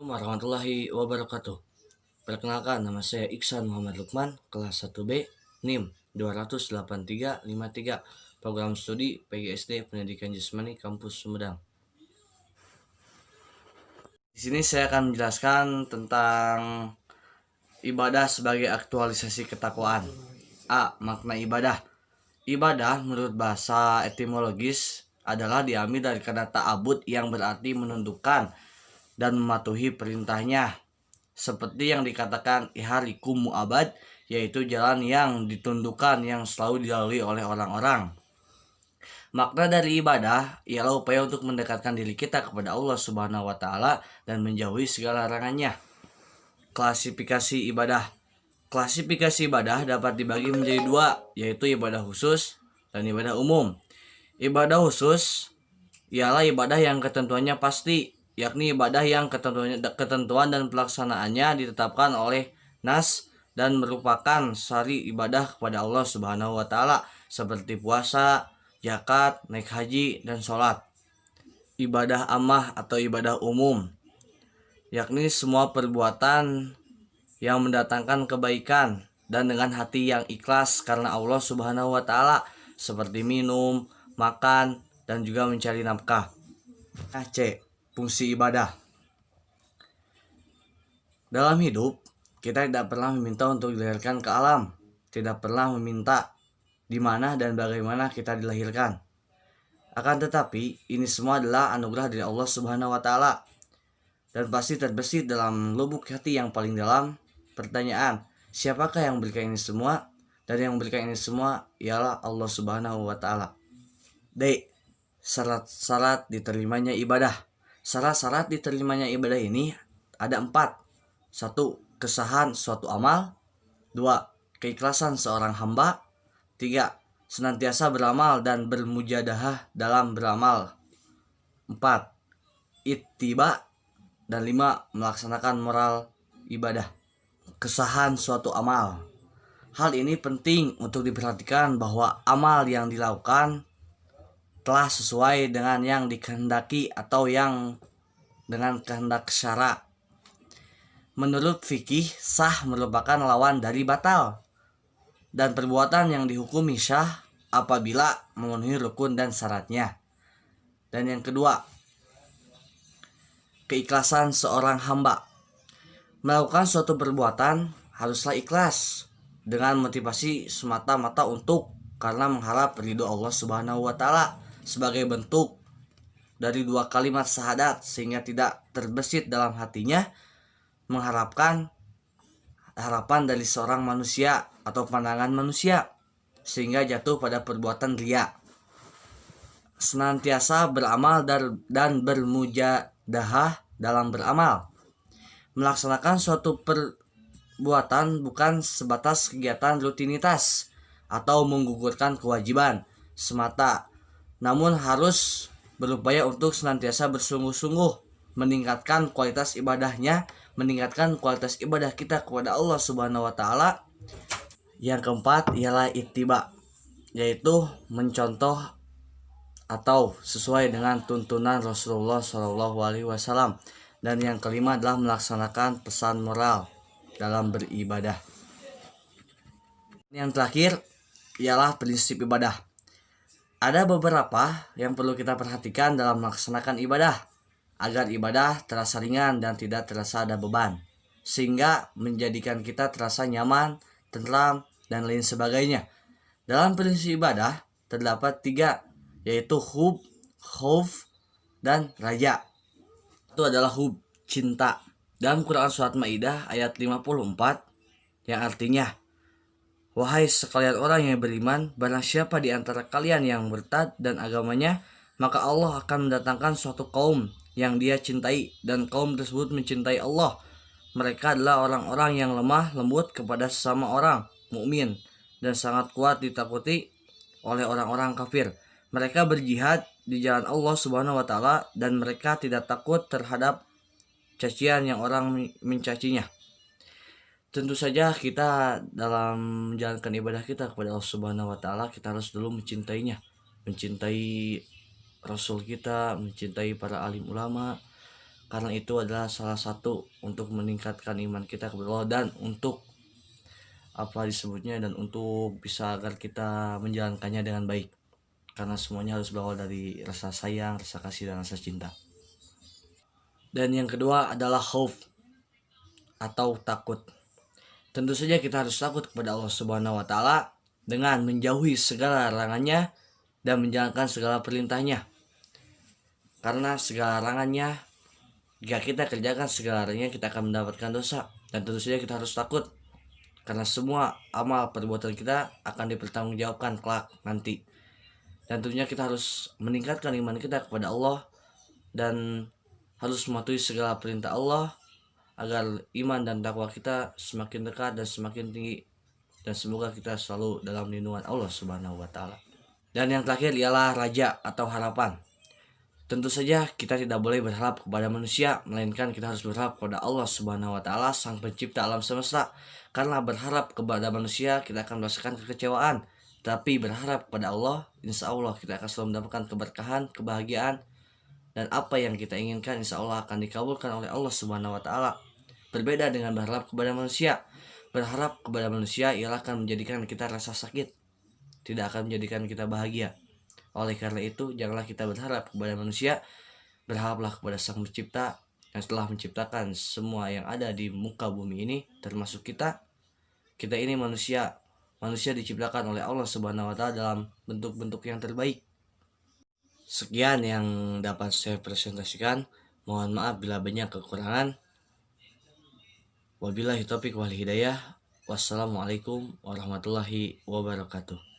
Warahmatullahi wabarakatuh. Perkenalkan, nama saya Iksan Muhammad Lukman, kelas 1B, NIM 28353, Program Studi PGSD Pendidikan Jasmani Kampus Sumedang. Di sini saya akan menjelaskan tentang ibadah sebagai aktualisasi ketakwaan. A. Makna ibadah. Ibadah menurut bahasa etimologis adalah diambil dari kata ta'abud yang berarti menundukkan dan mematuhi perintahnya. Seperti yang dikatakan iharikum mu'abad, yaitu jalan yang ditundukkan yang selalu dilalui oleh orang-orang. Makna dari ibadah ialah upaya untuk mendekatkan diri kita kepada Allah Subhanahu wa taala dan menjauhi segala larangannya. Klasifikasi ibadah. Klasifikasi ibadah dapat dibagi menjadi dua, yaitu ibadah khusus dan ibadah umum. Ibadah khusus ialah ibadah yang ketentuannya pasti, yakni ibadah yang ketentuan dan pelaksanaannya ditetapkan oleh nas dan merupakan syari ibadah kepada Allah Subhanahu wa taala seperti puasa, zakat, naik haji, dan sholat. Ibadah ammah atau ibadah umum, yakni semua perbuatan yang mendatangkan kebaikan dan dengan hati yang ikhlas karena Allah Subhanahu wa taala, seperti minum, makan, dan juga mencari nafkah. C. Fungsi ibadah. Dalam hidup, kita tidak pernah meminta untuk dilahirkan ke alam, tidak pernah meminta di mana dan bagaimana kita dilahirkan. Akan tetapi, ini semua adalah anugerah dari Allah Subhanahu wa taala. Dan pasti terbesit dalam lubuk hati yang paling dalam pertanyaan, siapakah yang memberikan ini semua? Dan yang memberikan ini semua ialah Allah Subhanahu wa taala. D. Syarat-syarat diterimanya ibadah. Syarat-syarat diterimanya ibadah ini ada 4. 1. Kesahan suatu amal. 2. Keikhlasan seorang hamba. 3. Senantiasa beramal dan bermujadahah dalam beramal. 4. Ittiba. Dan 5. Melaksanakan moral ibadah. Kesahan suatu amal. Hal ini penting untuk diperhatikan bahwa amal yang dilakukan telah sesuai dengan yang dikehendaki atau yang dengan kehendak syara. Menurut fikih, sah merupakan lawan dari batal, dan perbuatan yang dihukumi syah apabila memenuhi rukun dan syaratnya. Dan yang kedua, keikhlasan seorang hamba. Melakukan suatu perbuatan haruslah ikhlas dengan motivasi semata-mata untuk karena mengharap ridho Allah Subhanahu wa taala sebagai bentuk dari 2 kalimat syahadat, sehingga tidak terbesit dalam hatinya mengharapkan harapan dari seorang manusia atau pandangan manusia sehingga jatuh pada perbuatan riya. Senantiasa beramal dan bermujadahah dalam beramal. Melaksanakan suatu perbuatan bukan sebatas kegiatan rutinitas atau menggugurkan kewajiban semata, namun harus berupaya untuk senantiasa bersungguh-sungguh meningkatkan kualitas ibadahnya, meningkatkan kualitas ibadah kita kepada Allah Subhanahu wa taala. Yang keempat ialah ittiba, yaitu mencontoh atau sesuai dengan tuntunan Rasulullah SAW. Dan yang kelima adalah melaksanakan pesan moral dalam beribadah. Yang terakhir ialah prinsip ibadah. Ada beberapa yang perlu kita perhatikan dalam melaksanakan ibadah agar ibadah terasa ringan dan tidak terasa ada beban, sehingga menjadikan kita terasa nyaman, tenteram, dan lain sebagainya. Dalam prinsip ibadah terdapat 3, yaitu hub, khauf, dan raja. Itu adalah hub, cinta. Dalam Quran surat Maidah ayat 54 yang artinya, wahai sekalian orang yang beriman, barang siapa di antara kalian yang murtad dan agamanya, maka Allah akan mendatangkan suatu kaum yang dia cintai, dan kaum tersebut mencintai Allah. Mereka adalah orang-orang yang lemah lembut kepada sesama orang mukmin dan sangat kuat ditakuti oleh orang-orang kafir. Mereka berjihad di jalan Allah Subhanahu wa taala dan mereka tidak takut terhadap cacian yang orang mencacinya. Tentu saja kita dalam menjalankan ibadah kita kepada Allah Subhanahu wa taala, kita harus dulu mencintainya, mencintai Rasul kita, mencintai para alim ulama, karena itu adalah salah satu untuk meningkatkan iman kita kepada Allah dan untuk apa disebutnya dan untuk bisa agar kita menjalankannya dengan baik, karena semuanya harus berawal dari rasa sayang, rasa kasih, dan rasa cinta. Dan yang kedua adalah khauf atau takut. Tentu saja kita harus takut kepada Allah Subhanahu wa taala dengan menjauhi segala larangannya dan menjalankan segala perintahnya. Karena segala larangannya, jika kita kerjakan segala larangannya, kita akan mendapatkan dosa. Dan tentu saja kita harus takut karena semua amal perbuatan kita akan dipertanggungjawabkan kelak nanti. Dan tentunya kita harus meningkatkan iman kita kepada Allah dan harus mematuhi segala perintah Allah agar iman dan takwa kita semakin dekat dan semakin tinggi, dan semoga kita selalu dalam lindungan Allah Subhanahu wa taala. Dan yang terakhir ialah raja atau harapan. Tentu saja kita tidak boleh berharap kepada manusia, melainkan kita harus berharap kepada Allah Subhanahu wa taala, Sang Pencipta alam semesta. Karena berharap kepada manusia kita akan merasakan kekecewaan, tapi berharap kepada Allah, insya Allah kita akan selalu mendapatkan keberkahan, kebahagiaan, dan apa yang kita inginkan insya Allah akan dikabulkan oleh Allah Subhanahu wa taala. Berbeda dengan berharap kepada manusia. Berharap kepada manusia ialah akan menjadikan kita rasa sakit, tidak akan menjadikan kita bahagia. Oleh karena itu, janganlah kita berharap kepada manusia, berharaplah kepada Sang Pencipta yang telah menciptakan semua yang ada di muka bumi ini, termasuk kita. Kita ini manusia. Manusia diciptakan oleh Allah Subhanahu wa taala dalam bentuk-bentuk yang terbaik. Sekian yang dapat saya presentasikan. Mohon maaf bila banyak kekurangan. Wabillahi taufiq wal hidayah. Wassalamualaikum warahmatullahi wabarakatuh.